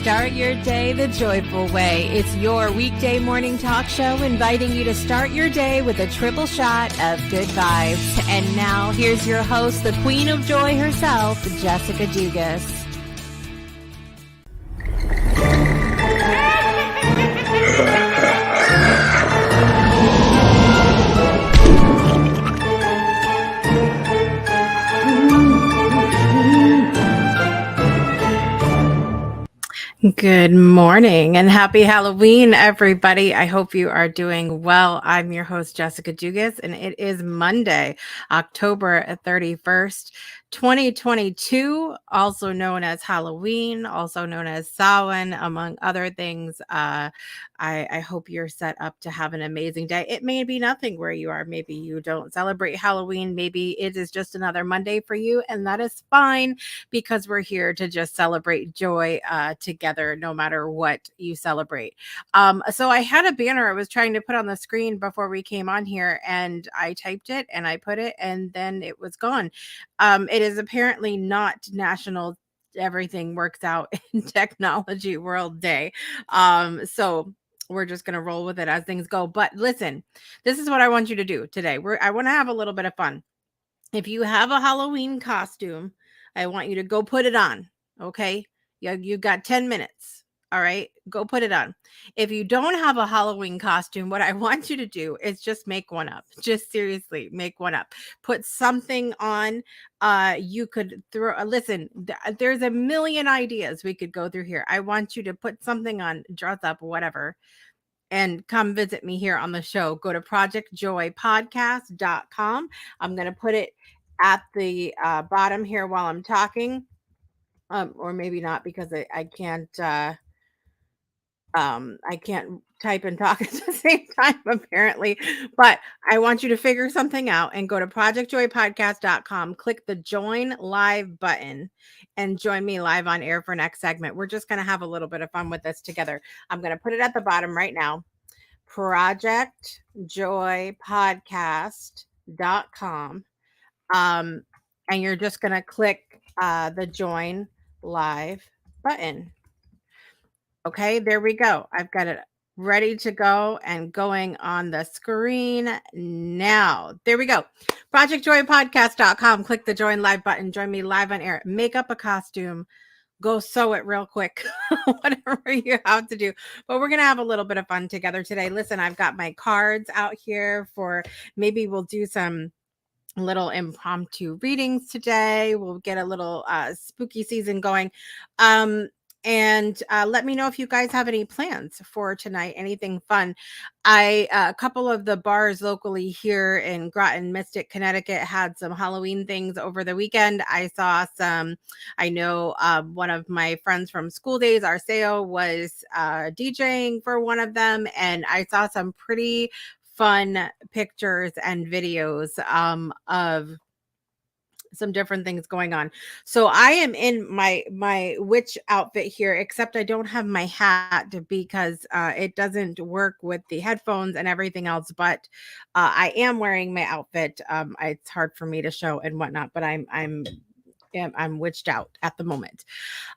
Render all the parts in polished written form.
Start your day the joyful way. It's your weekday morning talk show inviting you to start your day with a triple shot of good vibes. And now here's your host, the queen of joy herself, Jessica Dugas. Good morning and happy Halloween, everybody. I hope you are doing well. I'm your host, Jessica Dugas, and it is Monday, October 31st, 2022, also known as Halloween, also known as Samhain, among other things. I hope you're set up to have an amazing day. It may be nothing where you are. Maybe you don't celebrate Halloween. Maybe it is just another Monday for you, and that is fine because we're here to just celebrate joy together, no matter what you celebrate. So I had a banner I was trying to put on the screen before we came on here, and I typed it and I put it, and then it was gone. It is apparently not National Everything Works Out in Technology World Day. So we're just going to roll with it as things go. But listen, this is what I want you to do today. I want to have a little bit of fun. If you have a Halloween costume, I want you to go put it on. Okay. You got 10 minutes. All right. Go put it on. If you don't have a Halloween costume, what I want you to do is just make one up. Just seriously make one up. Put something on. You could listen, there's a million ideas we could go through here. I want you to put something on, dress up, whatever, and come visit me here on the show. Go to projectjoypodcast.com. I'm going to put it at the bottom here while I'm talking, or maybe not, because I can't type and talk at the same time, apparently. But I want you to figure something out and go to projectjoypodcast.com, click the join live button, and join me live on air for next segment. We're just going to have a little bit of fun with this together. I'm going to put it at the bottom right now. projectjoypodcast.com. And you're just going to click the join live button. Okay, there we go. I've got it ready to go and going on the screen now. There we go. projectjoypodcast.com. Click the join live button. Join me live on air. Make up a costume. Go sew it real quick, whatever you have to do. But we're going to have a little bit of fun together today. Listen, I've got my cards out here for maybe we'll do some little impromptu readings today. We'll get a little spooky season going. And let me know if you guys have any plans for tonight, anything fun. A couple of the bars locally here in Groton, Mystic, Connecticut had some Halloween things over the weekend. I saw some, I know one of my friends from school days, Arceo, was DJing for one of them. And I saw some pretty fun pictures and videos of some different things going on. So I am in my witch outfit here, except I don't have my hat because it doesn't work with the headphones and everything else. But I am wearing my outfit. It's hard for me to show and whatnot, but I'm witched out at the moment.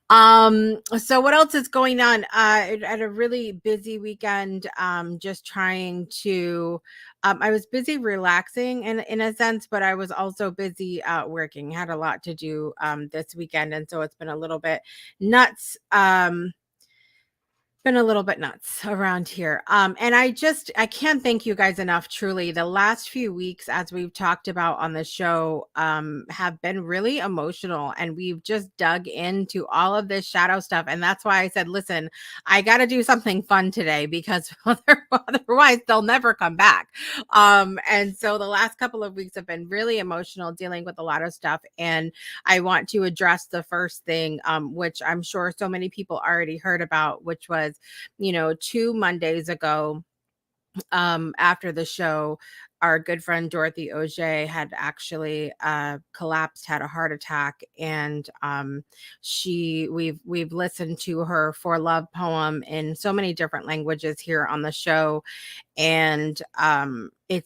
So what else is going on? I had a really busy weekend. Just trying to, I was busy relaxing in a sense, but I was also busy working. Had a lot to do this weekend, and so it's been a little bit nuts. Been a little bit nuts around here. And I can't thank you guys enough. Truly, the last few weeks, as we've talked about on the show, have been really emotional, and we've just dug into all of this shadow stuff. And that's why I said, listen, I got to do something fun today because otherwise they'll never come back. And so the last couple of weeks have been really emotional, dealing with a lot of stuff. And I want to address the first thing, which I'm sure so many people already heard about, which was, 2 Mondays ago, after the show, our good friend Dorothy Auger had actually collapsed, had a heart attack, and we've listened to her For Love poem in so many different languages here on the show, and it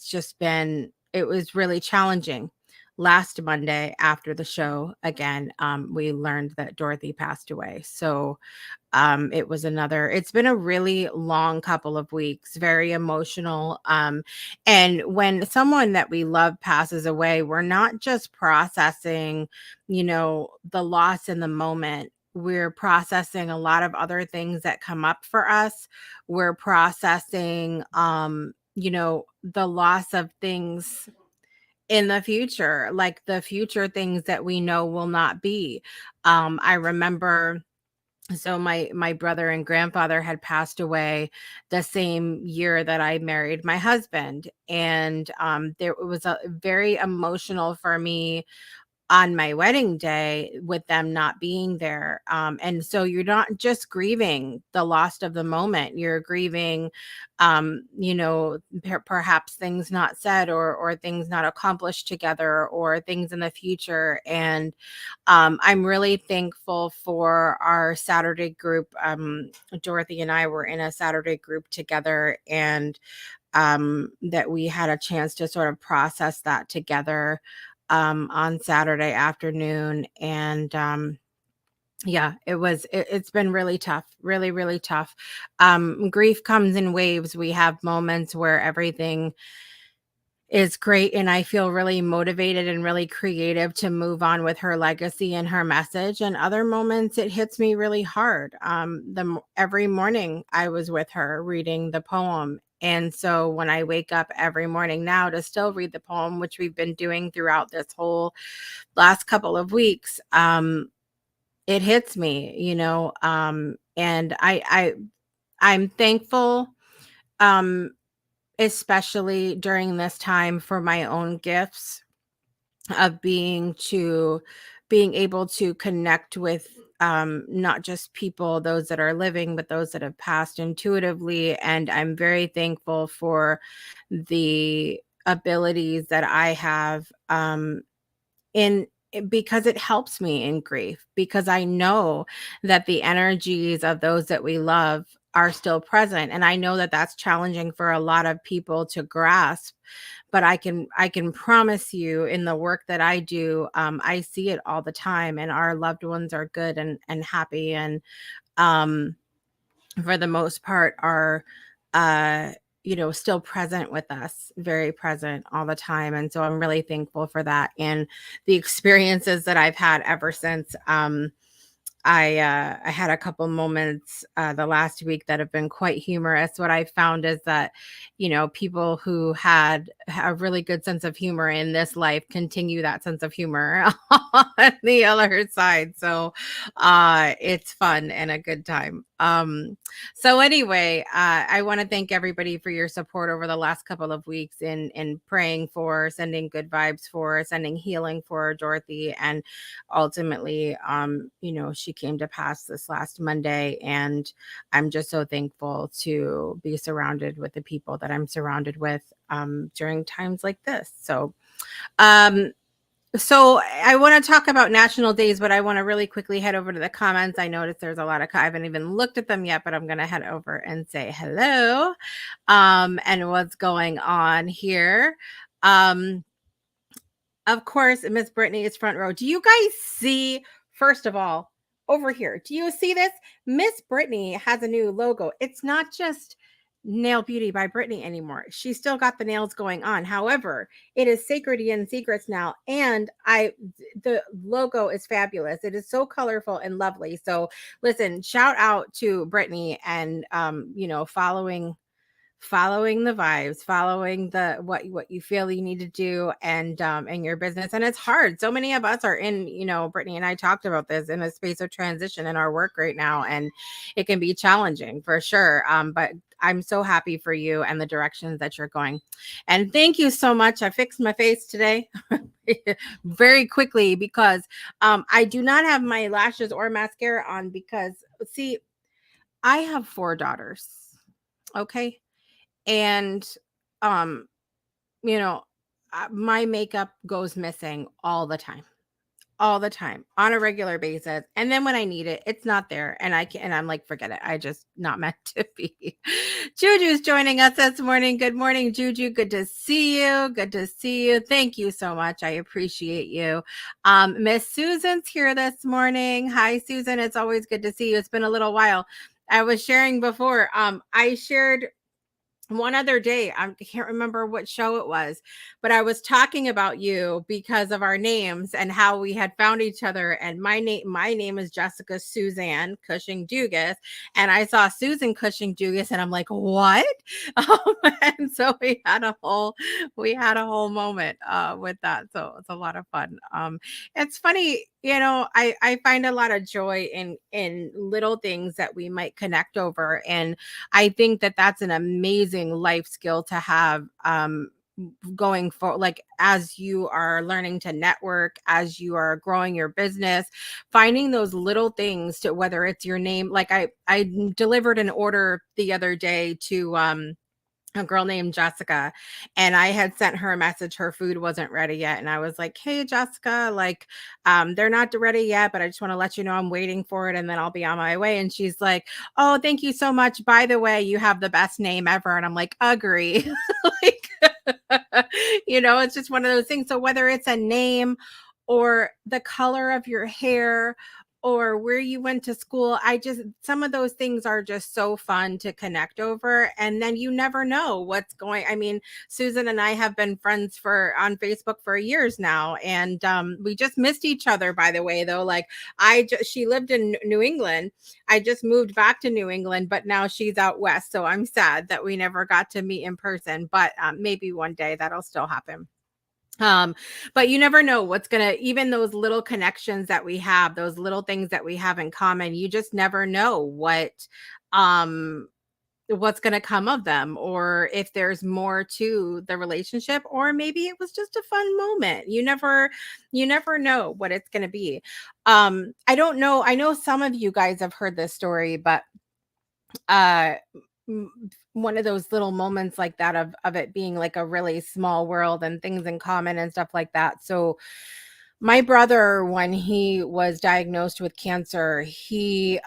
was really challenging. last Monday after the show again, we learned that Dorothy passed away. So it's been a really long couple of weeks, very emotional. And when someone that we love passes away, we're not just processing, the loss in the moment. We're processing a lot of other things that come up for us. We're processing, the loss of things in the future, like the future things that we know will not be. I remember, so my brother and grandfather had passed away the same year that I married my husband, and there it was a very emotional for me on my wedding day with them not being there. And so you're not just grieving the loss of the moment, you're grieving, perhaps things not said, or things not accomplished together, or things in the future. And I'm really thankful for our Saturday group. Dorothy and I were in a Saturday group together, and that we had a chance to sort of process that together on Saturday afternoon. And yeah, it's been really tough, really, really tough. Grief comes in waves. We have moments where everything is great, and I feel really motivated and really creative to move on with her legacy and her message. And other moments it hits me really hard. Every morning I was with her reading the poem, and so when I wake up every morning now to still read the poem, which we've been doing throughout this whole last couple of weeks, it hits me, and I'm thankful, um especially during this time, for my own gifts of being able to connect with, not just people, those that are living, but those that have passed, intuitively. And I'm very thankful for the abilities that I have, in because it helps me in grief, because I know that the energies of those that we love are still present, and I know that that's challenging for a lot of people to grasp. But I can promise you, in the work that I do, I see it all the time, and our loved ones are good and happy, and um for the most part are, uh still present with us, very present all the time. And so I'm really thankful for that, and the experiences that I've had ever since. I had a couple moments the last week that have been quite humorous. What I found is that, people who had a really good sense of humor in this life continue that sense of humor on the other side. So it's fun and a good time. So anyway, I want to thank everybody for your support over the last couple of weeks in praying for, sending good vibes for, sending healing for Dorothy. And ultimately, she came to pass this last Monday, and I'm just so thankful to be surrounded with the people that I'm surrounded with during times like this. Um, so I want to talk about national days, but I want to really quickly head over to the comments. I noticed there's a lot of, I haven't even looked at them yet, but I'm going to head over and say hello, and what's going on here. Um, of course, Miss Brittany is front row. Do you guys see, first of all, over here, do you see this? Miss Brittany has a new logo. It's not just Nail Beauty by Brittany anymore. She's still got the nails going on. However, it is Sacred Secrets now. And the logo is fabulous. It is so colorful and lovely. So listen, shout out to Brittany, and following the vibes, following the what you feel you need to do, and in your business. And it's hard. So many of us are in, Brittany and I talked about this, in a space of transition in our work right now, and it can be challenging for sure. But I'm so happy for you and the directions that you're going. And thank you so much. I fixed my face today very quickly, because I do not have my lashes or mascara on, because see, I have 4 daughters. Okay. And um you know my makeup goes missing all the time, all the time on a regular basis. And then when I need it, it's not there. And I'm like, forget it. I just not meant to be. Juju's joining us this morning. Good morning, Juju. Good to see you. Good to see you. Thank you so much. I appreciate you. Miss Susan's here this morning. Hi, Susan. It's always good to see you. It's been a little while. I was sharing before. I shared one other day, I can't remember what show it was, but I was talking about you because of our names and how we had found each other. And my name is Jessica Suzanne Cushing Dugas, and I saw Susan Cushing Dugas, and I'm like, what? And so we had a whole moment with that. So it's a lot of fun. It's funny, I find a lot of joy in little things that we might connect over, and I think that that's an amazing life skill to have, going for, like, as you are learning to network, as you are growing your business, finding those little things, to whether it's your name. Like, I delivered an order the other day to a girl named Jessica, and I had sent her a message. Her food wasn't ready yet, and I was like, "Hey, Jessica, like, they're not ready yet, but I just want to let you know I'm waiting for it, and then I'll be on my way." And she's like, "Oh, thank you so much. By the way, you have the best name ever." And I'm like, "Agree." Like, it's just one of those things. So whether it's a name or the color of your hair or where you went to school, some of those things are just so fun to connect over. And then you never know what's going. I mean, Susan and I have been friends on Facebook for years now. And we just missed each other, by the way, though. Like, she lived in New England. I just moved back to New England, but now she's out west. So I'm sad that we never got to meet in person, but maybe one day that'll still happen. But you never know even those little connections that we have, those little things that we have in common, you just never know um what's going to come of them, or if there's more to the relationship, or maybe it was just a fun moment. You never know what it's going to be. I don't know. I know some of you guys have heard this story, but uh m- one of those little moments like that, of it being like a really small world and things in common and stuff like that. So my brother, when he was diagnosed with cancer, he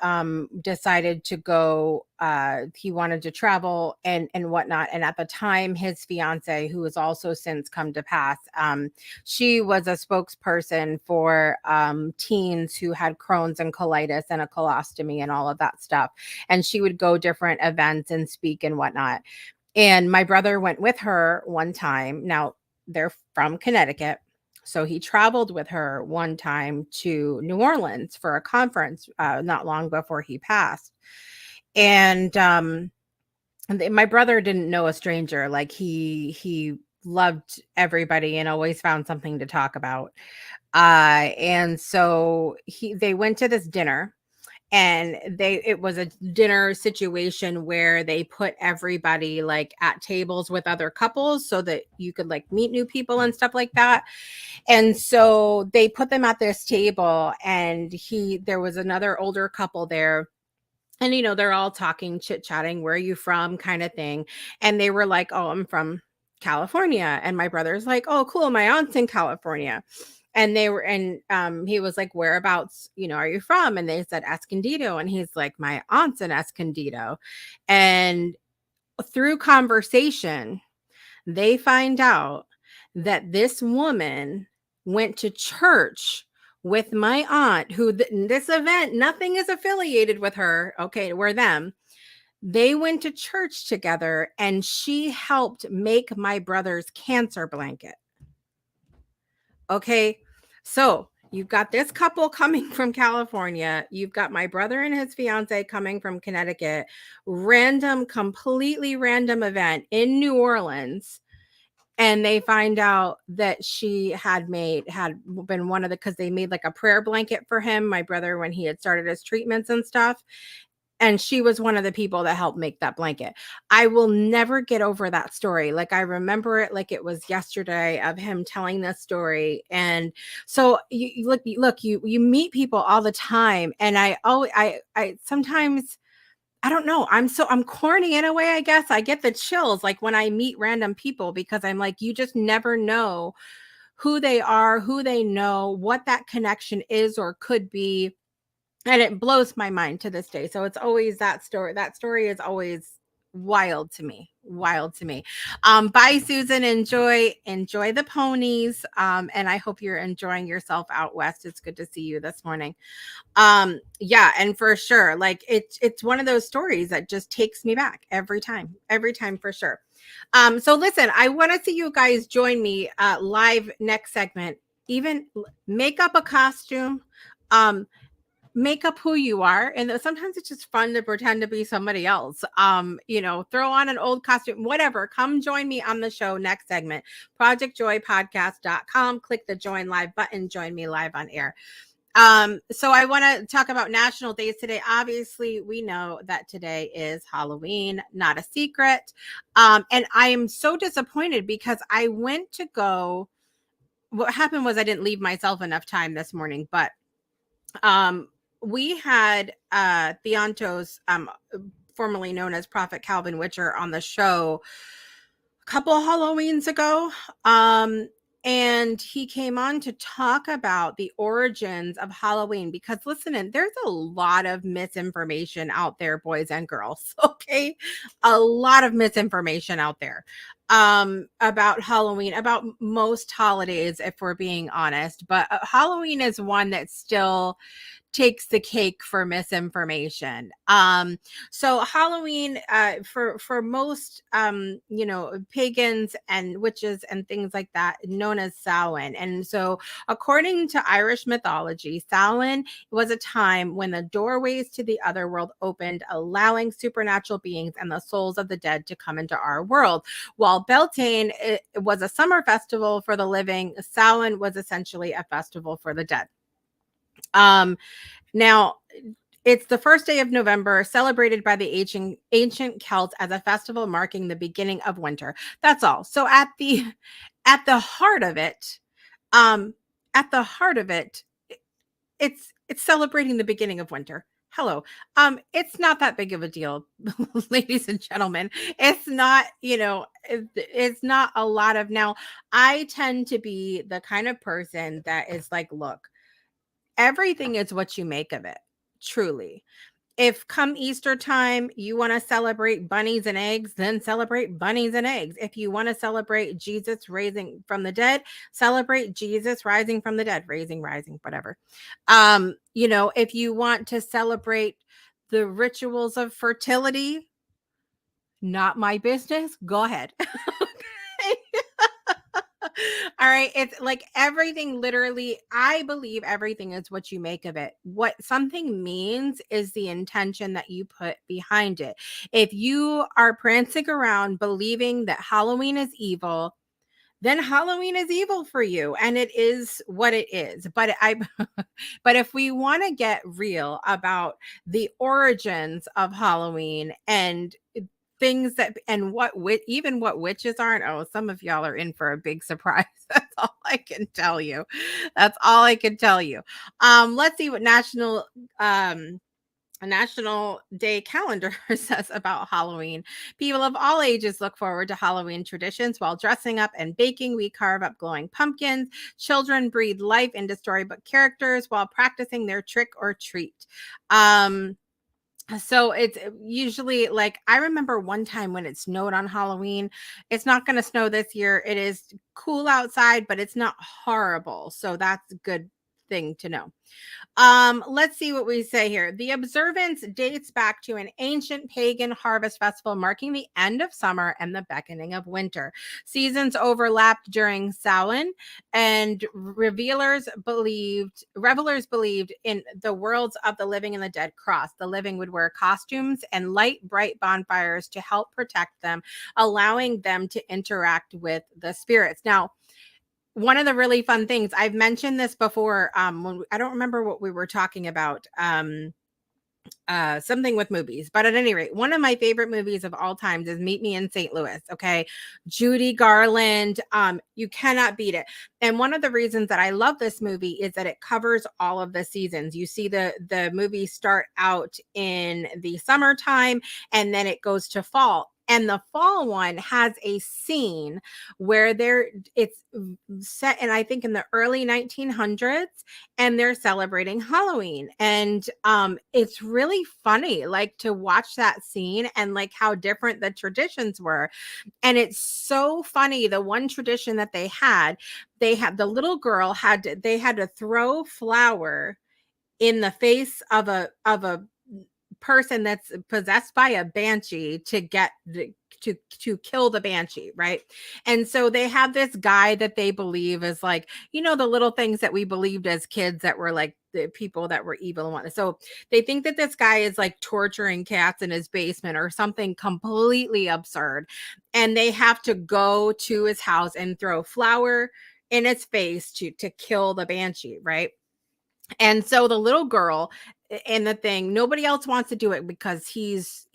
decided to go. He wanted to travel and whatnot. And at the time, his fiance, who has also since come to pass, she was a spokesperson for teens who had Crohn's and colitis and a colostomy and all of that stuff. And she would go different events and speak and whatnot. And my brother went with her one time. Now, they're from Connecticut. So he traveled with her one time to New Orleans for a conference, not long before he passed. And my brother didn't know a stranger. Like, he loved everybody and always found something to talk about. And so they went to this dinner, and it was a dinner situation where they put everybody like at tables with other couples so that you could like meet new people and stuff like that. And so they put them at this table, and there was another older couple there. And, they're all talking, chit-chatting, where are you from, kind of thing. And they were like, oh, I'm from California. And my brother's like, oh, cool, my aunt's in California. And he was like, whereabouts, are you from? And they said Escondido. And he's like, my aunt's in Escondido. And through conversation, they find out that this woman went to church with my aunt, who this event, nothing is affiliated with her. Okay, we're them. They went to church together, and she helped make my brother's cancer blanket. Okay, so you've got this couple coming from California. You've got my brother and his fiance coming from Connecticut. Completely random event in New Orleans. And they find out that she had been one of the, because they made like a prayer blanket for him, my brother, when he had started his treatments and stuff. And she was one of the people that helped make that blanket. I will never get over that story. Like, I remember it like it was yesterday, of him telling this story. And so you look, you meet people all the time. And I sometimes, I don't know, I'm corny in a way, I guess. I get the chills like when I meet random people, because I'm like, you just never know who they are, who they know, what that connection is or could be. And it blows my mind to this day. So it's always that story. That story is always wild to me. Wild to me. Bye, Susan. Enjoy the ponies. And I hope you're enjoying yourself out west. It's good to see you this morning. Yeah, and for sure, like it's one of those stories that just takes me back every time for sure. So listen, I want to see you guys join me live next segment. Even make up a costume. Um, make up who you are, and sometimes it's just fun to pretend to be somebody else. Throw on an old costume, whatever. Come join me on the show next segment. projectjoypodcast.com. Click the join live button, join me live on air. So I want to talk about national days today. Obviously, we know that today is Halloween, not a secret. And I am so disappointed because I went to go. What happened was I didn't leave myself enough time this morning, but we had Theontos, formerly known as Prophet Calvin Witcher, on the show a couple of Halloweens ago. And he came on to talk about the origins of Halloween, because listen, there's a lot of misinformation out there, boys and girls. Okay. A lot of misinformation out there about Halloween, about most holidays, if we're being honest. But Halloween is one that still takes the cake for misinformation. So Halloween, for most, pagans and witches and things like that, known as Samhain. And so, according to Irish mythology, Samhain was a time when the doorways to the other world opened, allowing supernatural beings and the souls of the dead to come into our world. While Beltane, it was a summer festival for the living, Samhain was essentially a festival for the dead. Now, it's the first day of November, celebrated by the ancient Celts as a festival marking the beginning of winter. That's all. So at the heart of it, at the heart of it, it's celebrating the beginning of winter. Hello. It's not that big of a deal, ladies and gentlemen. It's not, it's not a lot of. Now, I tend to be the kind of person that is like, look, everything is what you make of it, truly. If come Easter time, you want to celebrate bunnies and eggs, then celebrate bunnies and eggs. If you want to celebrate Jesus raising from the dead, celebrate Jesus rising from the dead, rising, whatever. If you want to celebrate the rituals of fertility, not my business, go ahead. All right. It's like everything, literally, I believe everything is what you make of it. What something means is the intention that you put behind it. If you are prancing around believing that Halloween is evil, then Halloween is evil for you, and it is what it is. But but if we want to get real about the origins of Halloween and things that, and even what witches aren't, oh, some of y'all are in for a big surprise. That's all I can tell you. That's all I can tell you. Let's see what National Day calendar says about Halloween. People of all ages look forward to Halloween traditions. While dressing up and baking, we carve up glowing pumpkins. Children breathe life into storybook characters while practicing their trick or treat. So it's usually, like, I remember one time when it snowed on Halloween. It's not going to snow this year. It is cool outside, but it's not horrible. So that's a good thing to know. Let's see what we say here. The observance dates back to an ancient pagan harvest festival marking the end of summer and the beckoning of winter. Seasons overlapped during Samhain, and revelers believed in the worlds of the living and the dead cross. The living would wear costumes and light bright bonfires to help protect them, allowing them to interact with the spirits. Now, one of the really fun things, I've mentioned this before, when I don't remember what we were talking about, something with movies, but at any rate, one of my favorite movies of all times is Meet Me in St. Louis. Okay. Judy Garland, you cannot beat it. And one of the reasons that I love this movie is that it covers all of the seasons. You see the movie start out in the summertime, and then it goes to fall. And the fall one has a scene where it's set in, I think, in the early 1900s, and they're celebrating Halloween. And it's really funny, like, to watch that scene and like how different the traditions were. And it's so funny. The one tradition that they had the little girl they had to throw flour in the face of a person that's possessed by a banshee to get to kill the banshee, right? And so they have this guy that they believe is like, the little things that we believed as kids that were like the people that were evil and whatnot. So they think that this guy is like torturing cats in his basement or something completely absurd, and they have to go to his house and throw flour in his face to kill the banshee, right? And so the little girl and the thing, nobody else wants to do it because he's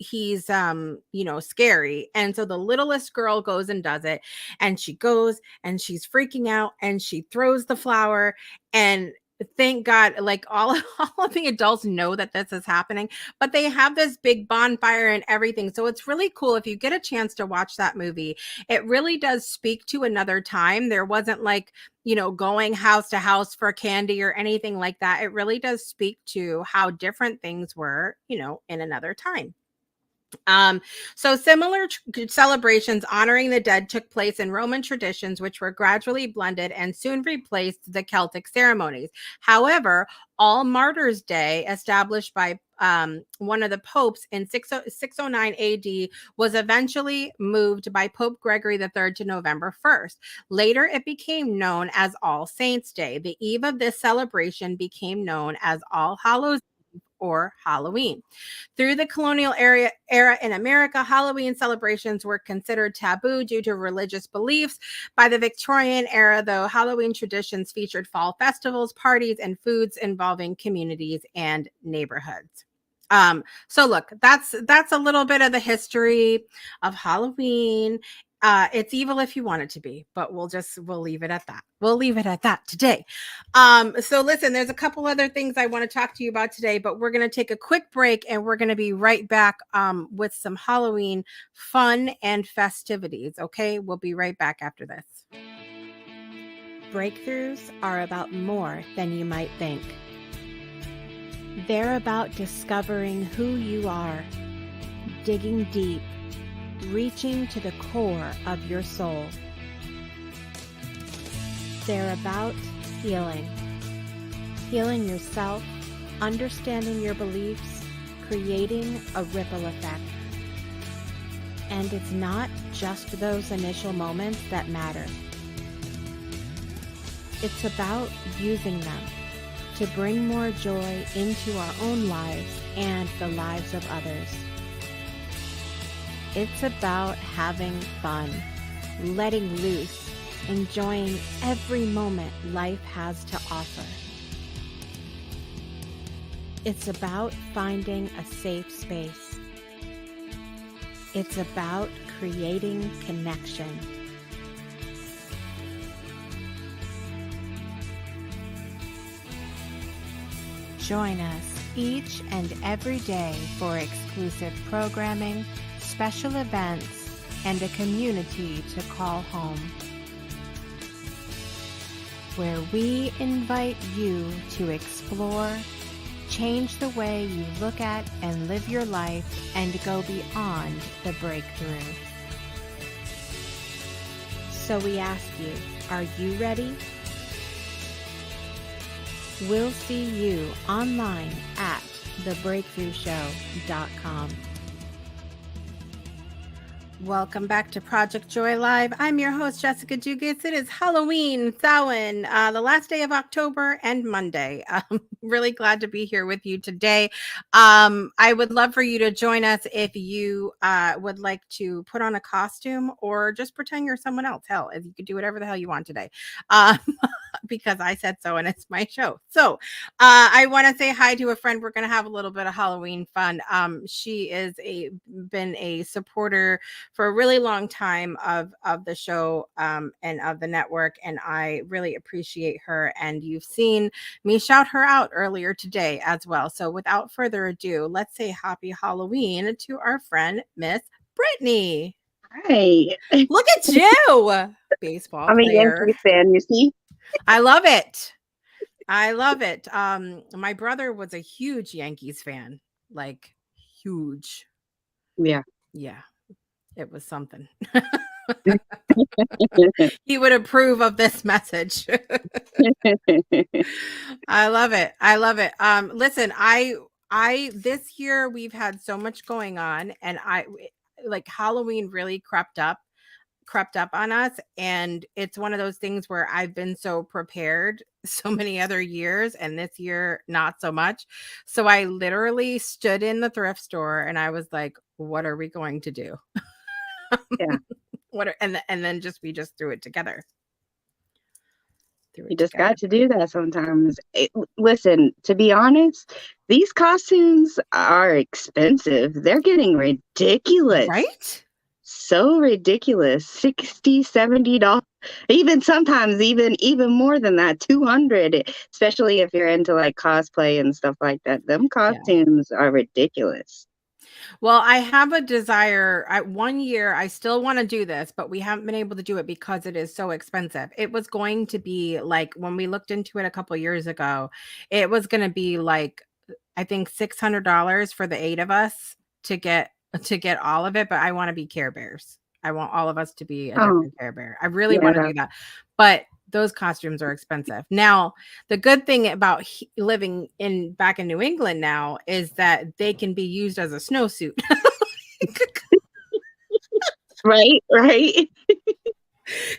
scary. And so the littlest girl goes and does it, and she goes and she's freaking out and she throws the flower. And thank God, like, all all of the adults know that this is happening, but they have this big bonfire and everything. So it's really cool if you get a chance to watch that movie. It really does speak to another time. There wasn't like, going house to house for candy or anything like that. It really does speak to how different things were, in another time. Um, so similar celebrations honoring the dead took place in Roman traditions, which were gradually blended and soon replaced the Celtic ceremonies. However, All Martyrs' Day, established by one of the popes in 609 AD, was eventually moved by Pope Gregory III to November 1st. Later, it became known as All Saints' Day. The eve of this celebration became known as All Hallows or Halloween. Through the colonial era in America, Halloween celebrations were considered taboo due to religious beliefs. By the Victorian era, though, Halloween traditions featured fall festivals, parties, and foods involving communities and neighborhoods. So look, that's a little bit of the history of Halloween. It's evil if you want it to be, but we'll leave it at that. We'll leave it at that today. So listen, there's a couple other things I want to talk to you about today, but we're going to take a quick break and we're going to be right back with some Halloween fun and festivities. Okay, we'll be right back after this. Breakthroughs are about more than you might think. They're about discovering who you are, digging deep, reaching to the core of your soul. They're about healing yourself, understanding your beliefs, creating a ripple effect. And it's not just those initial moments that matter. It's about using them to bring more joy into our own lives and the lives of others. It's about having fun, letting loose, enjoying every moment life has to offer. It's about finding a safe space. It's about creating connection. Join us each and every day for exclusive programming, special events, and a community to call home, where we invite you to explore, change the way you look at and live your life, and go beyond the breakthrough. So we ask you, are you ready? We'll see you online at thebreakthroughshow.com. Welcome back to Project Joy Live. I'm your host, Jessica Dugas. It is Halloween, Samhain, the last day of October and Monday. I'm really glad to be here with you today. I would love for you to join us if you would like to put on a costume or just pretend you're someone else. Hell, if you could do whatever the hell you want today. Because I said so and it's my show. So I want to say hi to a friend. We're going to have a little bit of Halloween fun. She is been a supporter for a really long time of the show and of the network, and I really appreciate her. And you've seen me shout her out earlier today as well. So without further ado, let's say happy Halloween to our friend, Miss Brittany, Hi. look at you. Baseball I'm a player. Yankees fan, you see? I love it. I love it. My brother was a huge Yankees fan, like huge. Yeah. Yeah, it was something. He would approve of this message. I love it. I love it. Listen, I this year we've had so much going on, and like Halloween really crept up on us, and it's one of those things where I've been so prepared so many other years, and this year not so much. So I literally stood in the thrift store and I was like, what are we going to do? Yeah. And then just we just threw it together. Threw You it just together. got to do that sometimes. Listen, to be honest, these costumes are expensive. They're getting ridiculous. Right? So ridiculous. 60, $70. Even sometimes even more than that, 200, especially if you're into like cosplay and stuff like that. Them Yeah. costumes are ridiculous. Well, I have a desire. One year, I still want to do this, but we haven't been able to do it because it is so expensive. It was going to be like when we looked into it a couple years ago, it was going to be like I think $600 for the 8 of us to get all of it. But I want to be Care Bears. I want all of us to be a Oh, different Care Bear. I really want to yeah. do that, but those costumes are expensive. Now, the good thing about living in back in New England now is that they can be used as a snowsuit. Right, right.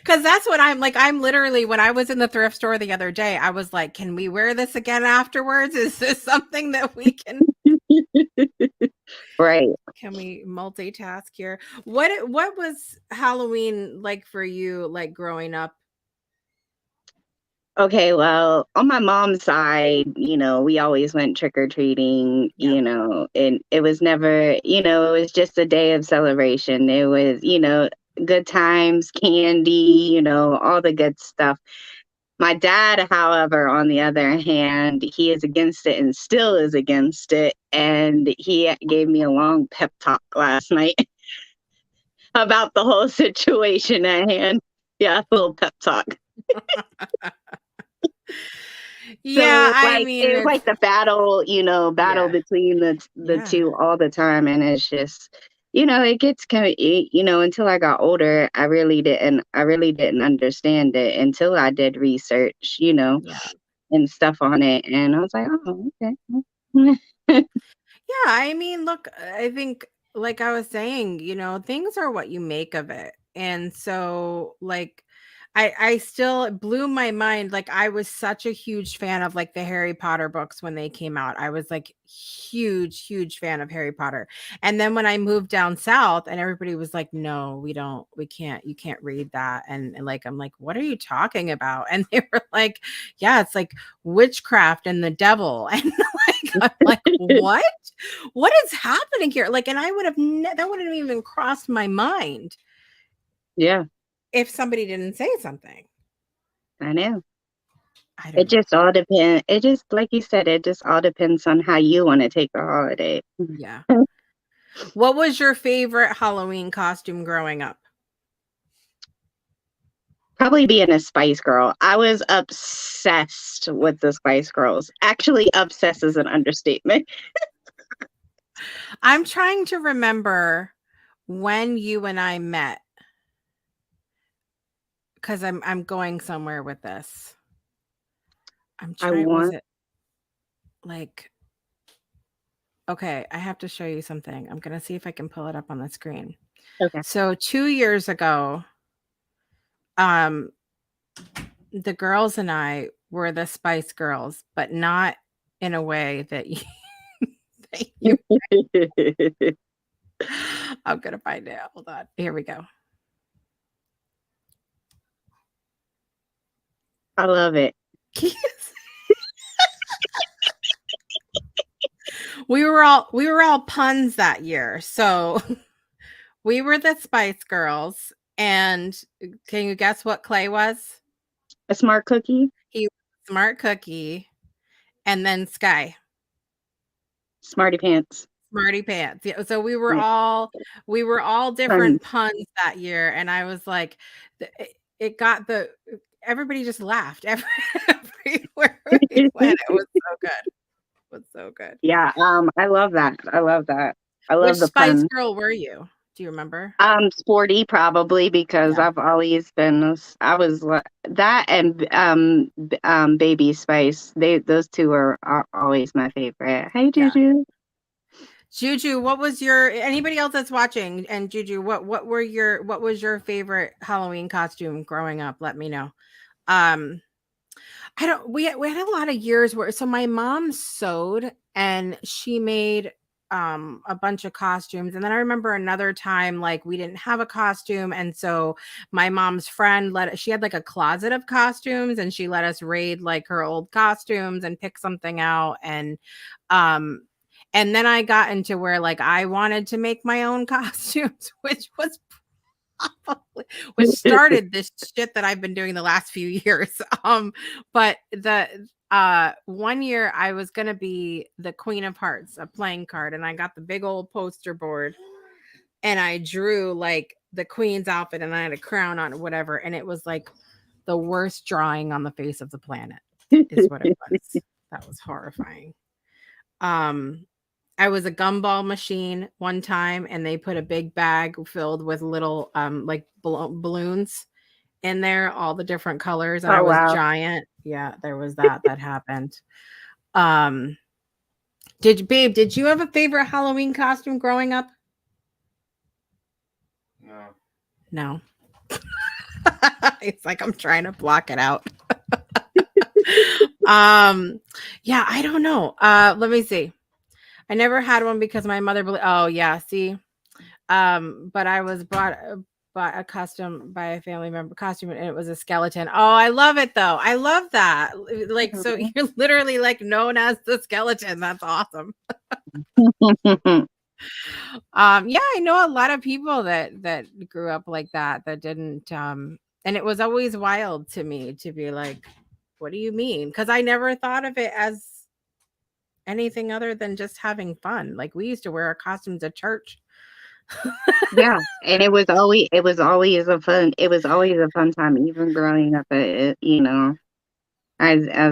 Cause that's what I'm like. I'm literally when I was in the thrift store the other day, I was like, can we wear this again afterwards? Is this something that we Right. can we multitask here? What was Halloween like for you, like growing up? Okay, well, on my mom's side, we always went trick or treating, Yeah, and it was never, it was just a day of celebration. It was, good times, candy, all the good stuff. My dad, however, on the other hand, he is against it and still is against it. And he gave me a long pep talk last night about the whole situation at hand. Yeah, a little pep talk. So yeah. I mean, it was it's like the battle, battle yeah, between the yeah, two all the time, and it's just, it gets kind of, until I got older, I really didn't understand it until I did research, yeah. and stuff on it, and I was like, oh, okay. Yeah, I mean, look, I think like I was saying, things are what you make of it. And so like I still it blew my mind. Like I was such a huge fan of like the Harry Potter books when they came out. I was like huge fan of Harry Potter. And then when I moved down south and everybody was like, "No, we can't, you can't read that." And like I'm like, "What are you talking about?" And they were like, "Yeah, it's like witchcraft and the devil." And like I'm like, "What?" What is happening here? Like, and I would have that wouldn't have even crossed my mind Yeah, if somebody didn't say something. I know. I don't It know. just all depends. It just, like you said, it just all depends on how you want to take the holiday. Yeah. What was your favorite Halloween costume growing up? Probably being a Spice Girl. I was obsessed with the Spice Girls. Actually, obsessed is an understatement. I'm trying to remember when you and I met because I'm going somewhere with this. I'm I trying was want. it like okay, I have to show you something. I'm going to see if I can pull it up on the screen. Okay. So 2 years ago, um the girls and I were the Spice Girls, but not in a way that you that you I'm gonna find it. Hold on. Here we go. I love it. We were all puns that year. So we were the Spice Girls, and can you guess what Clay was? A smart cookie, He was Smart Cookie, and then Sky. smarty pants. smarty pants. Yeah, so Like, we were all different puns. puns that year, and I was like, it got the everybody just laughed everywhere we went. It was so good. It was so good. Yeah, I love that. I love that. I Which love the Spice puns. Girl were you? Do you remember? Sporty probably because Yeah, I've always been I was that and Baby Spice. Those two are always my favorite. Hey yeah. Juju. Juju, what was your anybody else that's watching and Juju, what was your favorite Halloween costume growing up? Let me know. Um I don't we had a lot of years where so my mom sewed and she made a bunch of costumes, and then I remember another time like we didn't have a costume, and so my mom's friend she had like a closet of costumes and she let us raid like her old costumes and pick something out, um and then I got into where like I wanted to make my own costumes, which was which started this shit that I've been doing the last few years. But the one year I was gonna be the Queen of Hearts, a playing card, and I got the big old poster board and I drew like the queen's outfit and I had a crown on whatever, and it was like the worst drawing on the face of the planet, is what it was. That was horrifying. Um I was a gumball machine one time and they put a big bag filled with little like balloons in there, all the different colors, and I Oh was wow. giant. Yeah, there was that happened. Um did you have a favorite Halloween costume growing up? No. It's like I'm trying to block it out. um yeah, I don't know. Let me see. I never had one because my mother oh yeah, see. But I was bought a custom by a family member costume and it was a skeleton. Oh, I love it though. I love that. Like so you're literally like known as the skeleton. That's awesome. Yeah, I know a lot of people that grew up like that didn't and it was always wild to me to be like, what do you mean? Because I never thought of it as anything other than just having fun. Like we used to wear our costumes at church. Yeah, and it was always a fun time even growing up as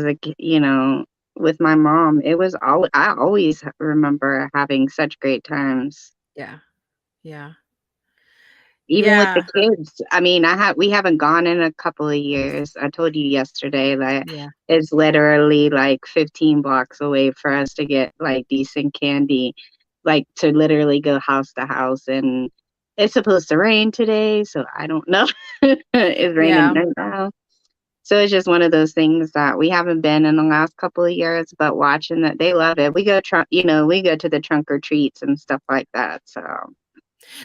a with my mom. It was all I always remember having such great times. Yeah. Yeah. Even with the Yeah. kids. I mean, we haven't gone in a couple of years. I told you yesterday that Yeah. it's literally like 15 blocks away for us to get like decent candy, like to literally go house to house. And it's supposed to rain today, so I don't know. It's raining Yeah. right now. So it's just one of those things that we haven't been in the last couple of years, but watching that they love it. We go to the trunk or treats and stuff like that. So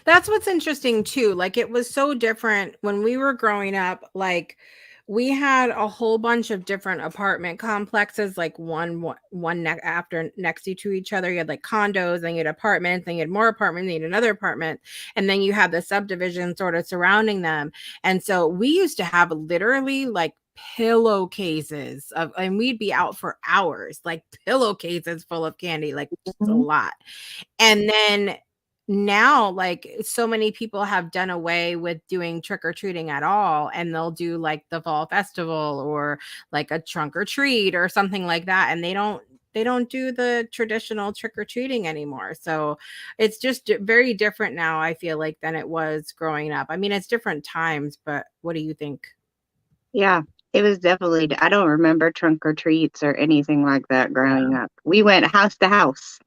That's what's interesting too. Like it was so different when we were growing up. Like we had a whole bunch of different apartment complexes, like after next to each other. You had like condos, then you had apartments, then you had more apartments, then you had another apartment, and then you had the subdivision sort of surrounding them. And so we used to have literally like pillowcases of, and we'd be out for hours, like pillowcases full of candy, like just a mhm. lot. And then now like so many people have done away with doing trick or treating at all, and they'll do like the fall festival or like a trunk or treat or something like that, and they don't do the traditional trick or treating anymore. So it's just very different now, I feel like, than it was growing up. I mean, it's different times, but what do you think? Yeah, it was definitely. I don't remember trunk or treats or anything like that growing Yeah. up. We went house to house.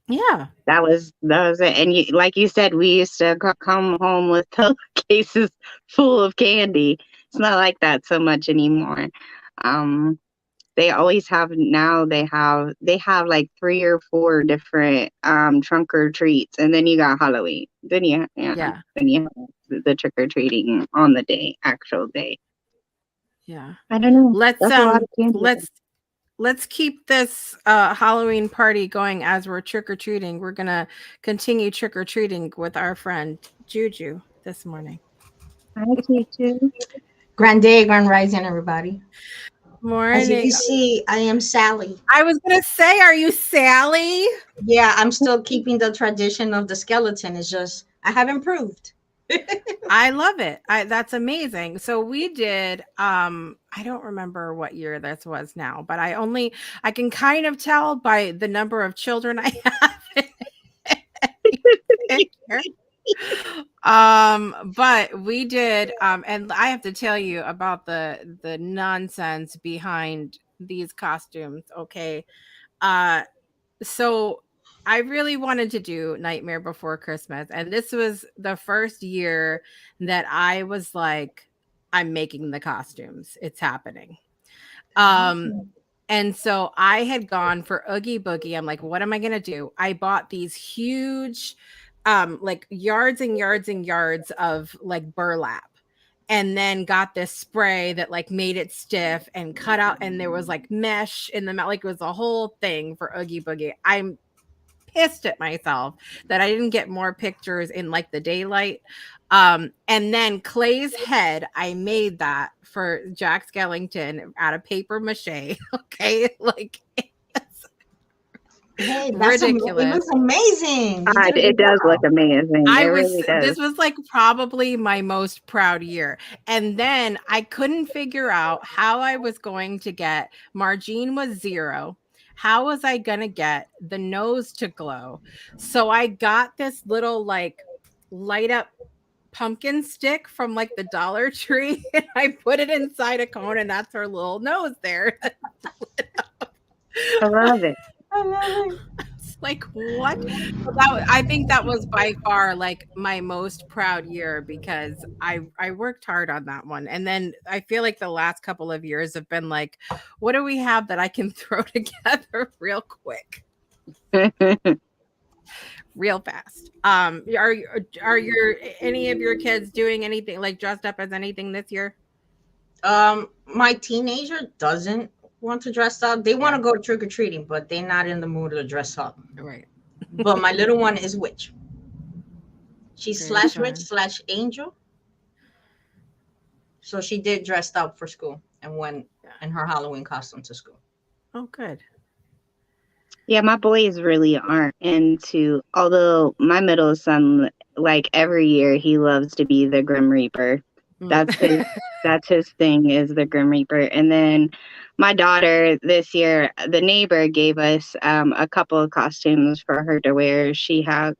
Yeah. That was it. And like you said, we used to come home with pillowcases full of candy. It's not like that so much anymore. Um, they always have now. They have like 3 or 4 different trunk or treats, and then you got Halloween. Yeah. Then you have the trick or treating on the actual day. Yeah. I don't know. let's That's a lot um of candy. let's let's keep this Halloween party going as we're trick or treating. We're gonna continue trick or treating with our friend Juju this morning. I teach you. Grand day, grand rising, everybody. As you Morning. can see, I am Sally. I was gonna say, are you Sally? Yeah, I'm still keeping the tradition of the skeleton. It's just I have improved. I love it. That's amazing. So we did I don't remember what year this was now, but I can kind of tell by the number of children I have in any picture. But we did and I have to tell you about the nonsense behind these costumes, okay? Uh so I really wanted to do Nightmare Before Christmas, and this was the first year that I was like, I'm making the costumes. It's happening. Um, Oh, and so I had gone for Oogie Boogie. I'm like, what am I gonna do? I bought these huge, like yards and yards and yards of like burlap. And then got this spray that like made it stiff and cut out, and there was like mesh in the like it was a whole thing for Oogie Boogie. I'm pissed at myself that I didn't get more pictures in like the daylight. And then Clay's head, I made that for Jack Skellington out of paper mache. Okay, like it's hey, it ridiculous. looks amazing. You did a It good does look job. amazing. It I was really does. this was like probably my most proud year. And then I couldn't figure out how I was going to get Margine was 0. How was I going to get the nose to glow? So I got this little like light up pumpkin stick from like the Dollar Tree and I put it inside a cone and that's her little nose there. I love it. I love It's like what? So I think that was by far like my most proud year because I worked hard on that one. And then I feel like the last couple of years have been like, what do we have that I can throw together real quick, real fast? Are your any of your kids doing anything like dressed up as anything this year? it. My teenager doesn't want to dress up. They want Yeah, to go trick or treating, but they're not in the mood to dress up. right. But my little one is witch. She's Very slash witch fun. slash angel. So she did dressed up for school and went Yeah. in her Halloween costume to school. Oh, good. Yeah, my boys really aren't into, although my middle son, like every year, he loves to be the Grim Reaper. Mm. That's his that's his thing, is the Grim Reaper. And then my daughter this year, the neighbor gave us a couple of costumes for her to wear. She had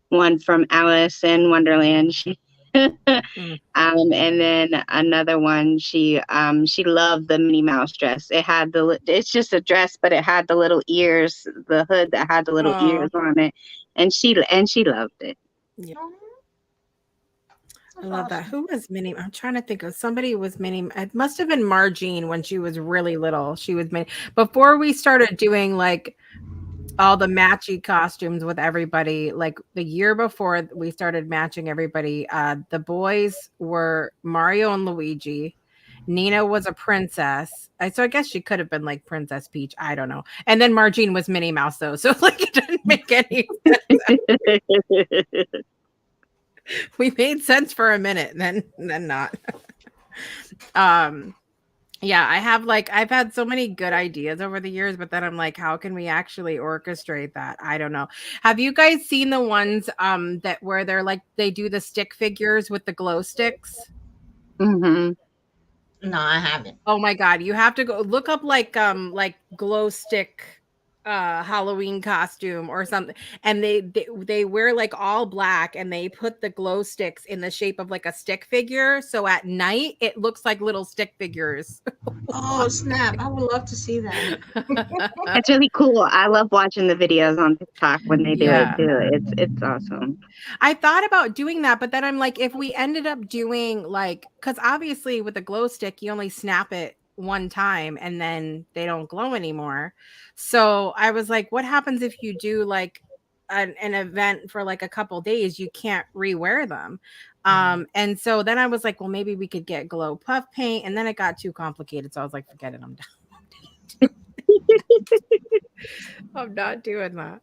one from Alice in Wonderland. She Mm. and then another one, she loved the Minnie Mouse dress. It's just a dress, but it had the little ears, the hood that had the little Oh, ears on it, and she loved it. yeah. Oh, I that's love that. awesome. Who was Minnie? I'm trying to think of somebody who was Minnie. It must have been Margine when she was really little. She was Minnie. Before we started doing like all the matchy costumes with everybody, like the year before we started matching everybody, the boys were Mario and Luigi. Nina was a princess. So I guess she could have been like Princess Peach. I don't know. And then Margine was Minnie Mouse though. So like it didn't make any we made sense for a minute, then not. Um yeah, I've had so many good ideas over the years, but then I'm like, how can we actually orchestrate that? I don't know. Have you guys seen the ones that where they're like they do the stick figures with the glow sticks? Hmm. No, I haven't. Oh my god, you have to go look up like glow stick Halloween costume or something, and they wear like all black and they put the glow sticks in the shape of like a stick figure, so at night it looks like little stick figures. Oh snap! I would love to see that. It's really cool. I love watching the videos on TikTok when they do it Yeah. too. It's awesome. I thought about doing that, but then I'm like, if we ended up doing like, because obviously with a glow stick, you only snap it one time and then they don't glow anymore. So I was like, what happens if you do like an event for like a couple days? You can't rewear them. Right. And so then I was like, well, maybe we could get glow puff paint. And then it got too complicated. So I was like, forget it, I'm done. I'm not doing that.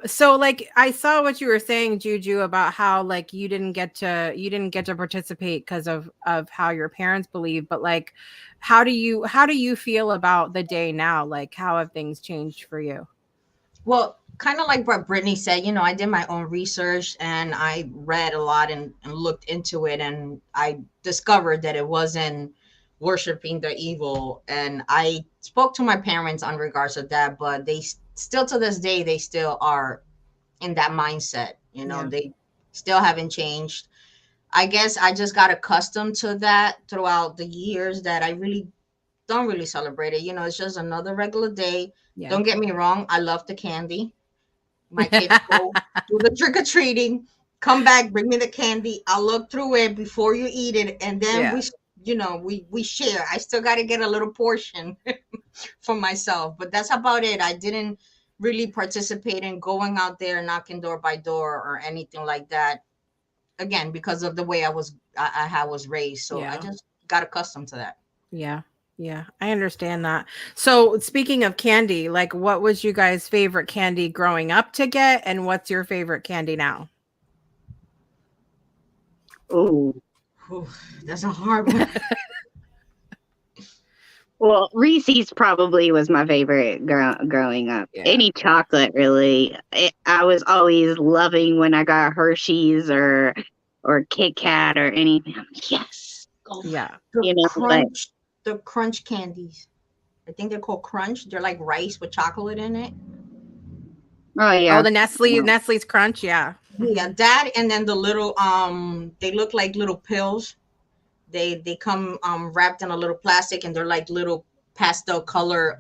So like I saw what you were saying, Juju, about how like you didn't get to participate because of how your parents believe, but like how do you feel about the day now? Like how have things changed for you? Well, kind of like what Brittany said, I did my own research and I read a lot and looked into it, and I discovered that it wasn't worshiping the evil. And I spoke to my parents on regards of that, but still to this day, they still are in that mindset. Yeah. They still haven't changed. I guess I just got accustomed to that throughout the years that I really don't really celebrate it. It's just another regular day. Yeah. Don't get me wrong, I love the candy. My kids go do the trick or treating, come back, bring me the candy. I'll look through it before you eat it, and then Yeah. we share. I still got to get a little portion for myself, but that's about it. I didn't really participate in going out there knocking door by door or anything like that. Again, because of the way I was raised, so I Yeah. just got accustomed to that. Yeah. Yeah. I understand that. So speaking of candy, like what was you guys' favorite candy growing up to get and what's your favorite candy now? Ooh. Whew, that's a hard one. Well, Reese's probably was my favorite growing up. Yeah. Any chocolate, really. I was always loving when I got Hershey's or Kit Kat or anything. Yes, Oh, Yeah. the but crunch candies. I think they're called crunch. They're like rice with chocolate in it. oh Oh, yeah, the yeah. Nestle's Crunch, yeah. Yeah, Mhm. that, and then the little they look like little pills. They come wrapped in a little plastic, and they're like little pastel color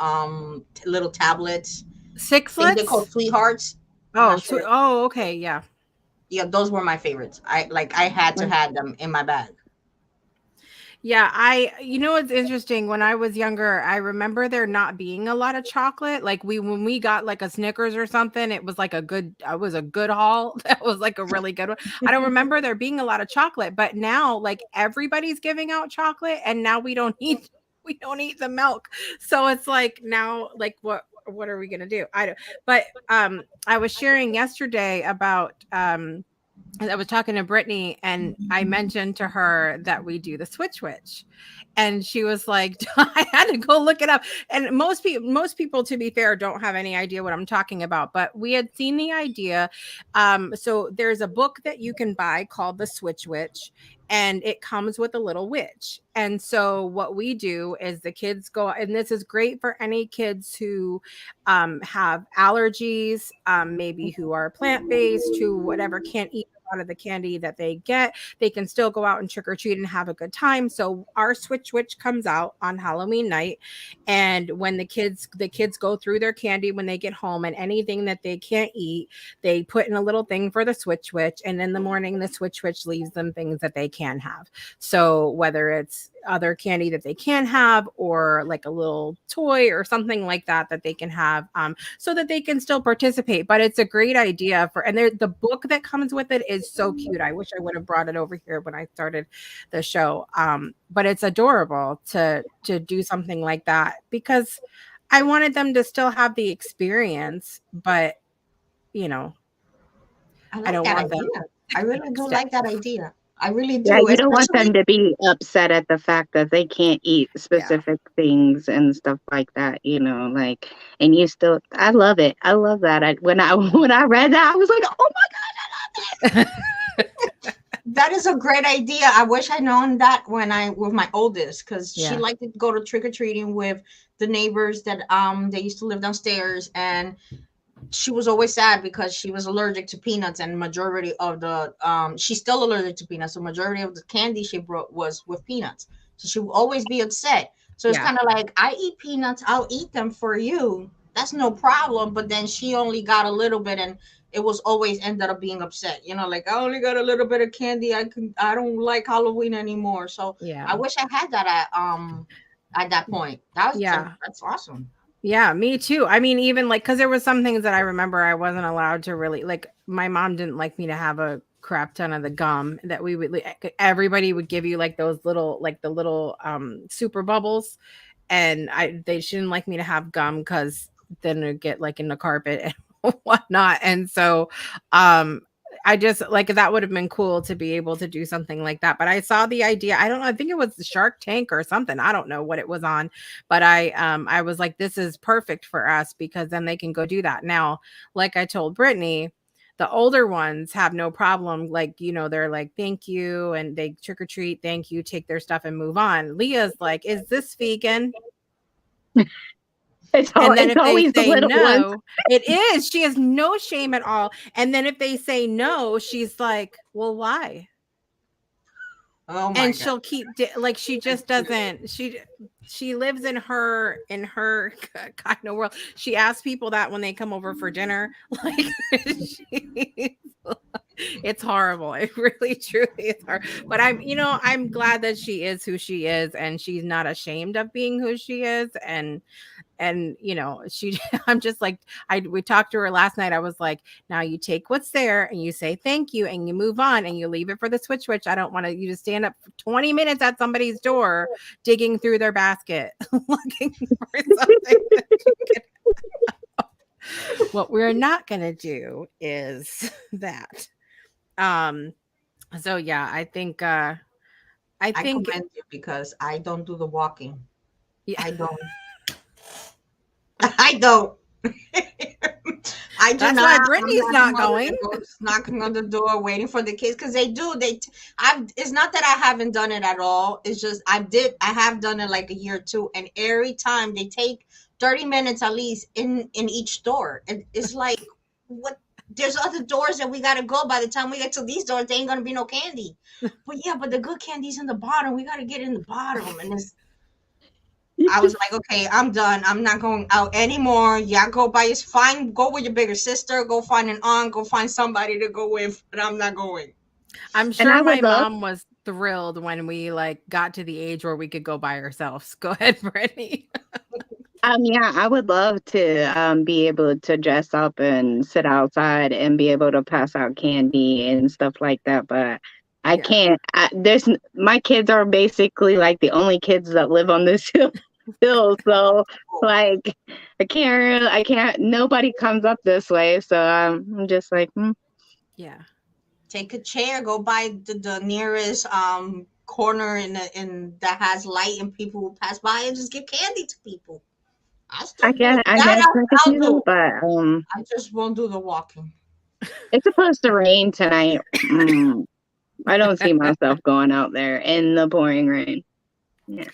little tablets. I think they're called Sixlets? sweethearts. I'm Oh, not sure. oh, okay, yeah. Yeah, those were my favorites. I had to have them in my bag. Yeah, you know what's interesting? When I was younger, I remember there not being a lot of chocolate. Like when we got like a Snickers or something, it was like a good haul. That was like a really good one. I don't remember there being a lot of chocolate, but now like everybody's giving out chocolate and now we don't eat we don't eat the milk. So it's like now like what are we going to do? I don't but I was sharing yesterday about I was talking to Brittany and I mentioned to her that we do the switch. And she was like, I had to go look it up. And most people, to be fair, don't have any idea what I'm talking about. But we had seen the idea. So there's a book that you can buy called The Switch Witch, and it comes with a little witch. And so what we do is the kids go, and this is great for any kids who have allergies, maybe who are plant based, who whatever can't eat out of the candy that they get, they can still go out and trick or treat and have a good time. So our Switch Witch comes out on Halloween night, and when the kids go through their candy when they get home, and anything that they can't eat, they put in a little thing for the Switch Witch, and in the morning the Switch Witch leaves them things that they can have. So whether it's other candy that they can have or like a little toy or something like that that they can have, so that they can still participate. But it's a great idea for, and the book that comes with it is so cute. I wish I would have brought it over here when I started the show. But it's adorable to do something like that because I wanted them to still have the experience, but you know, I I like don't that want them idea. I really do upset. like that idea. I really Yeah, do, you don't want especially. them to be upset at the fact that they can't eat Yeah. specific things and stuff like that, like, and you still, I love it. I love that. When I Yeah. when I read that, I was like, oh my That is a great idea. I wish I'd known that when I with my oldest, because she Yeah. liked to go to trick or treating with the neighbors that they used to live downstairs, and she was always sad because she was allergic to peanuts, and majority of the she's still allergic to peanuts, so majority of the candy she brought was with peanuts, so she would always be upset. So it's Yeah. kind of like, I eat peanuts, I'll eat them for you, that's no problem, but then she only got a little bit, and it was always ended up being upset, like, I only got a little bit of candy, I don't like Halloween anymore. So I Yeah. wish I had that at that point. Yeah. That's awesome. Yeah, me too. I mean, even like, because there was some things that I remember I wasn't allowed to really like. My mom didn't like me to have a crap ton of the gum that we would. Everybody would give you like those little, like the little super bubbles, and they shouldn't like me to have gum because then it get like in the carpet and whatnot. And so I just like that would have been cool to be able to do something like that. But I saw the idea. I don't know. I think it was the Shark Tank or something. I don't know what it was on, but I was like, this is perfect for us because then they can go do that. Now, like I told Brittany, the older ones have no problem. Like, they're like, thank you. And they trick or treat, thank you, take their stuff and move on. Leah's like, is this vegan? And then It's if they always the say little ones. no, it is. She has no shame at all. And then if they say no, she's like, well, why? Oh my And God. she'll keep like she just doesn't. She lives in her kind of world. She asks people that when they come over for dinner. Like it's horrible. It really truly is hard. But I'm glad that she is who she is and she's not ashamed of being who she is. And she I'm just like we talked to her last night. I was like, now you take what's there and you say thank you and you move on and you leave it for the switch. I don't want you to stand up for 20 minutes at somebody's door digging through their basket looking for something that you can. What we're not gonna do is that. So yeah, I think I commend you because I don't do the walking. yeah. I don't. I don't. I do That's not. why I'm Brittany's not not the mother going. that goes knocking on the door waiting for the kids because they do. It's not that I haven't done it at all. It's just I have done it like a year or two, and every time they take 30 minutes at least in each store. It's like what. There's other doors that we gotta go. By the time we get to these doors, there ain't gonna be no candy. But the good candy's in the bottom. We gotta get in the bottom, and I was like, okay, I'm done. I'm not going out anymore. Yeah, go with your bigger sister, go find an aunt, go find somebody to go with, but I'm not going. I'm sure my mom was thrilled when we like got to the age where we could go by ourselves. Go ahead, Brittany. Yeah, I would love to be able to dress up and sit outside and be able to pass out candy and stuff like that, but I can't. My kids are basically like the only kids that live on this hill, so like I can't. Nobody comes up this way, so I'm just like, Yeah. Take a chair, go by the nearest corner in that has light, and people will pass by and just give candy to people. I still do it. I guess I could I'll do do. that, but I just won't do the walking. it's supposed to rain tonight. I don't see myself going out there in the pouring rain. Yeah.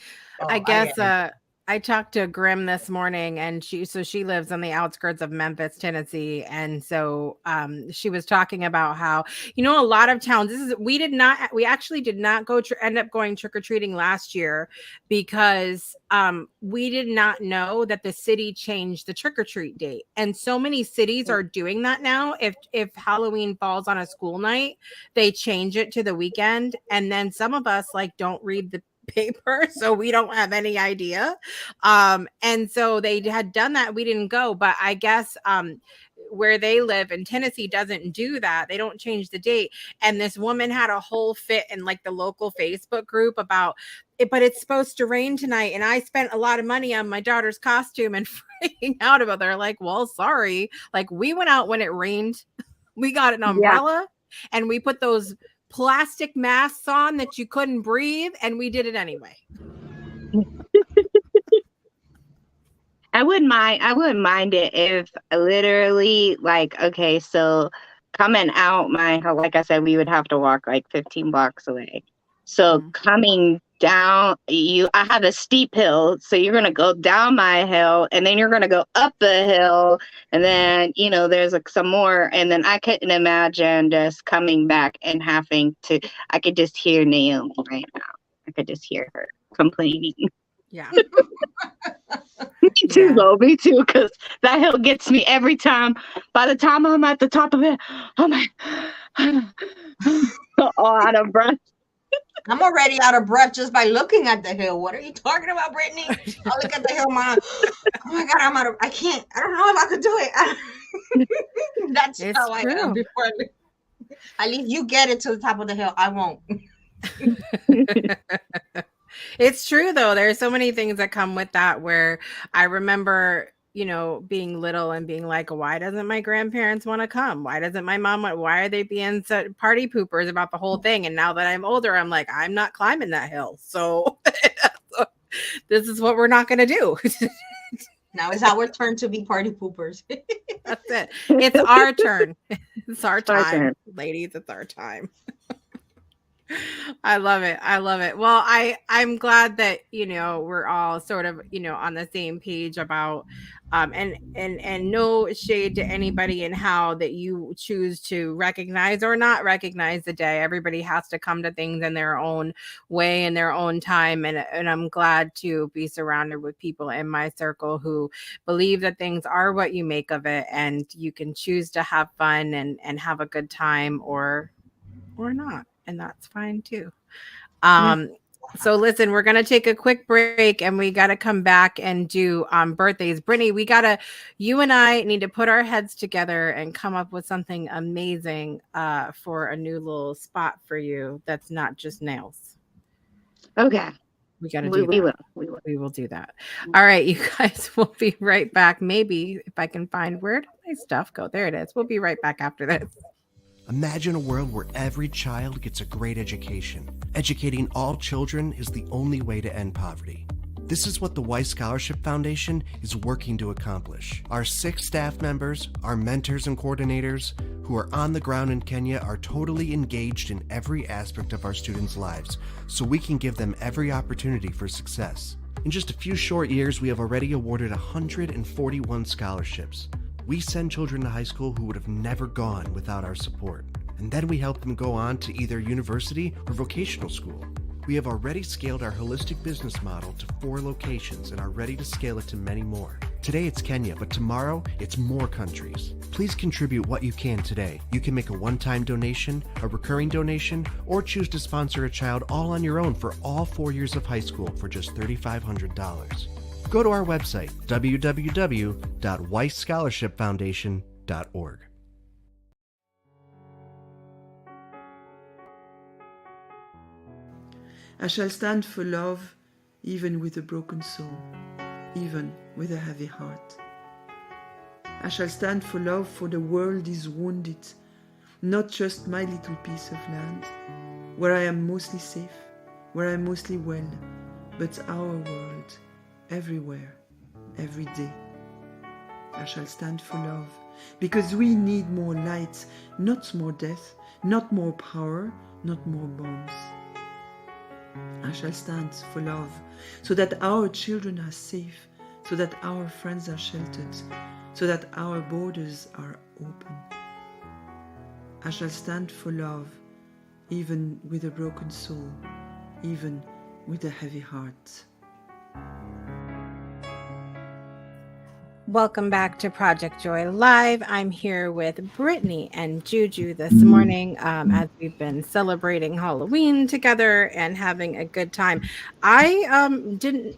I guess I talked to Grim this morning and she lives on the outskirts of Memphis, Tennessee. And so she was talking about how, a lot of towns, we actually did not end up going trick-or-treating last year because we did not know that the city changed the trick-or-treat date. And so many cities are doing that now. If Halloween falls on a school night, they change it to the weekend. And then some of us like don't read the paper, so we don't have any idea. And so they had done that. We didn't go, but I guess where they live in Tennessee doesn't do that. They don't change the date. And this woman had a whole fit in like the local Facebook group about it, but it's supposed to rain tonight. And I spent a lot of money on my daughter's costume and freaking out about it. They're like, well, sorry. Like we went out when it rained. We got an umbrella and we put those plastic masks on that you couldn't breathe, and we did it anyway. I wouldn't mind it if literally like, okay, so coming out like I said, we would have to walk like 15 blocks away. So coming down, I have a steep hill, so you're gonna go down my hill, and then you're gonna go up the hill, and then there's like some more, and then I couldn't imagine just coming back and having to. I could just hear Naomi right now. I could just hear her complaining. Yeah. Me too, though. Me too, because that hill gets me every time. By the time I'm at the top of it, I'm like, all out of breath. I'm already out of breath just by looking at the hill. What are you talking about, Brittany? I look at the hill, oh my God, I don't know if I could do it. That's how I am before at least you get it to the top of the hill. I won't. It's true though. There's so many things that come with that where I remember, being little and being like, why doesn't my grandparents want to come? Why doesn't my mom want, why are they being so party poopers about the whole thing? And now that I'm older, I'm like, I'm not climbing that hill. So this is what we're not going to do. Now it's our turn to be party poopers. That's it. It's our turn. It's our Our time, turn. ladies. It's our time. I love it. I love it. Well, I'm glad that we're all sort of on the same page about and no shade to anybody in how that you choose to recognize or not recognize the day. Everybody has to come to things in their own way in their own time, and I'm glad to be surrounded with people in my circle who believe that things are what you make of it, and you can choose to have fun and have a good time or not, and that's fine too. Yeah. So listen, we're gonna take a quick break and we gotta come back and do birthdays. Brittany, you and I need to put our heads together and come up with something amazing for a new little spot for you that's not just nails. Okay. We gotta We do that. will. We will. We will do that. All right, you guys, we'll be right back. Maybe if I can find where did my stuff go. There it is. We'll be right back after this. Imagine a world where every child gets a great education. Educating all children is the only way to end poverty. This is what the Weiss Scholarship Foundation is working to accomplish. Our 6 staff members, our mentors and coordinators, who are on the ground in Kenya, are totally engaged in every aspect of our students' lives, so we can give them every opportunity for success. In just a few short years, we have already awarded 141 scholarships. We send children to high school who would have never gone without our support. And then we help them go on to either university or vocational school. We have already scaled our holistic business model to 4 locations and are ready to scale it to many more. Today it's Kenya, but tomorrow it's more countries. Please contribute what you can today. You can make a one-time donation, a recurring donation, or choose to sponsor a child all on your own for all 4 years of high school for just $3,500. Go to our website, www.weissscholarshipfoundation.org. I shall stand for love, even with a broken soul, even with a heavy heart. I shall stand for love, for the world is wounded, not just my little piece of land, where I am mostly safe, where I am mostly well, but our world, everywhere, every day. I shall stand for love, because we need more light, not more death, not more power, not more bombs. I shall stand for love, so that our children are safe, so that our friends are sheltered, so that our borders are open. I shall stand for love, even with a broken soul, even with a heavy heart. Welcome back to Project Joy Live. I'm here with Brittany and Juju this morning as we've been celebrating Halloween together and having a good time. I didn't,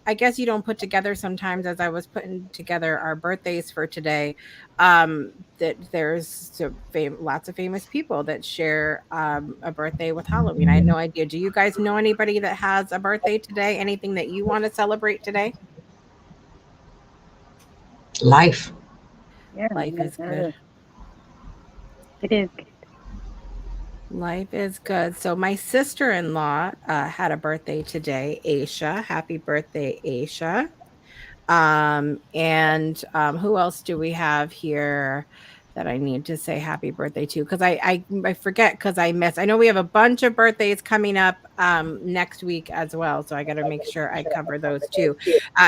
I guess you don't put together sometimes as I was putting together our birthdays for today, that there's lots of famous people that share a birthday with Halloween. I had no idea. Do you guys know anybody that has a birthday today? Anything that you want to celebrate today? Life. Yeah, Life is good. It is. Life is good. So my sister-in-law had a birthday today, Aisha. Happy birthday, Aisha. And who else do we have here that I need to say happy birthday to? Because I forget because I miss. I know we have a bunch of birthdays coming up next week as well. So I got to make sure I cover those too.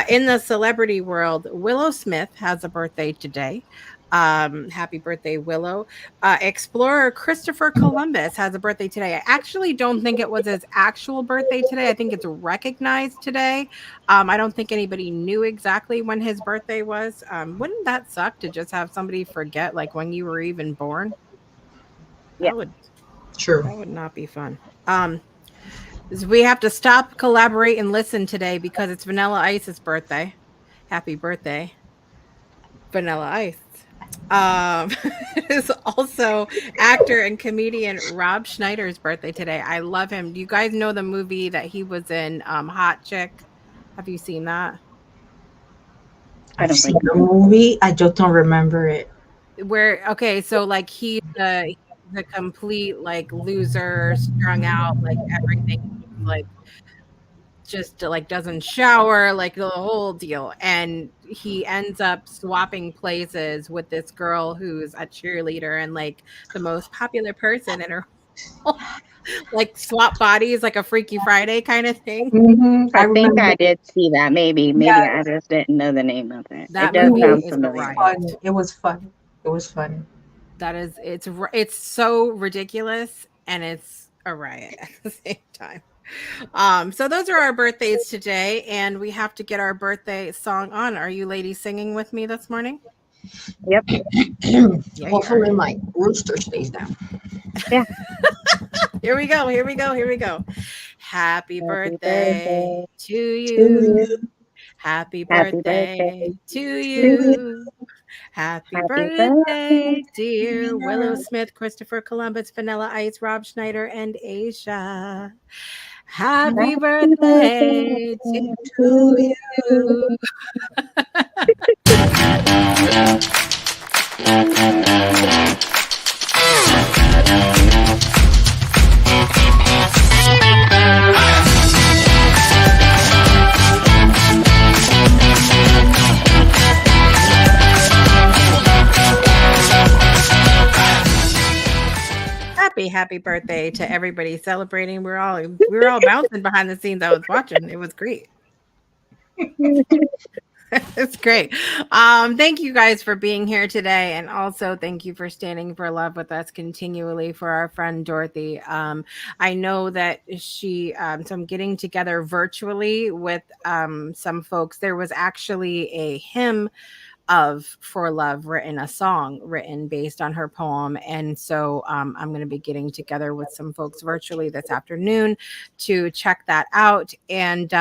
In the celebrity world, Willow Smith has a birthday today. Happy birthday, Willow. Explorer Christopher Columbus has a birthday today. I actually don't think it was his actual birthday today. I think it's recognized today. I don't think anybody knew exactly when his birthday was. Wouldn't that suck to just have somebody forget like when you were even born? Yeah. That would True. not be fun. So we have to stop, collaborate, and listen today because it's Vanilla Ice's birthday. Happy birthday, Vanilla Ice. It's also actor and comedian Rob Schneider's birthday today. I love him. Do you guys know the movie that he was in, Hot Chick? Have you seen that? I I've don't seen think the so. movie. I just don't remember it. Where okay, so like he's a complete like loser, strung out, like everything like just like doesn't shower, like the whole deal. And he ends up swapping places with this girl who's a cheerleader and like the most popular person in her whole like swap bodies, like a Freaky Friday kind of thing. I I think remember. I did see that. Maybe I Yes, just didn't know the name of it. It That does movie sound was is a familiar. riot. funny. It was funny. It was funny. That is it's so ridiculous and it's a riot at the same time. So those are our birthdays today, and we have to get our birthday song on. Are you ladies singing with me this morning? Yep. Yeah, you are. Hopefully, my rooster stays down. Yeah. Here we go. Here we go. Here we go. Happy Happy birthday birthday to To you. you, Happy Happy birthday birthday to to you. you. Happy Happy birthday birthday, dear Willow Smith, Christopher Columbus, Vanilla Ice, Rob Schneider, and Asia. Happy Happy birthday birthday to To to you. you. Happy birthday to everybody celebrating. We were all bouncing behind the scenes. I was watching. It was great. It's great. Thank you guys for being here today, and also thank you for standing for love with us continually for our friend Dorothy. I know that so I'm getting together virtually with some folks. There was actually a hymn of For Love written, a song written based on her poem. And so I'm going to be getting together with some folks virtually this afternoon to check that out. And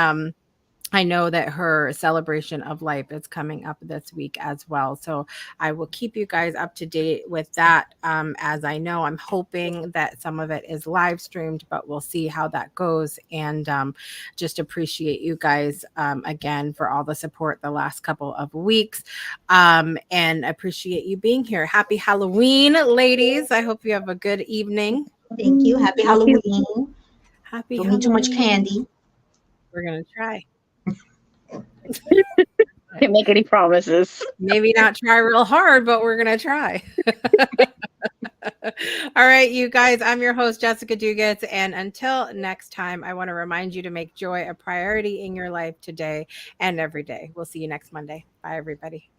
I know that her celebration of life is coming up this week as well. So I will keep you guys up to date with that. As I know, I'm hoping that some of it is live streamed, but we'll see how that goes. And just appreciate you guys again for all the support the last couple of weeks. And appreciate you being here. Happy Halloween, ladies. I hope you have a good evening. Thank you. Happy Thank you. Halloween. Happy Don't eat too much Halloween. candy. We're going to try. Can't make any promises. Maybe not try real hard, but we're going to try. All right, you guys, I'm your host, Jessica Dugas. And until next time, I want to remind you to make joy a priority in your life today and every day. We'll see you next Monday. Bye, everybody.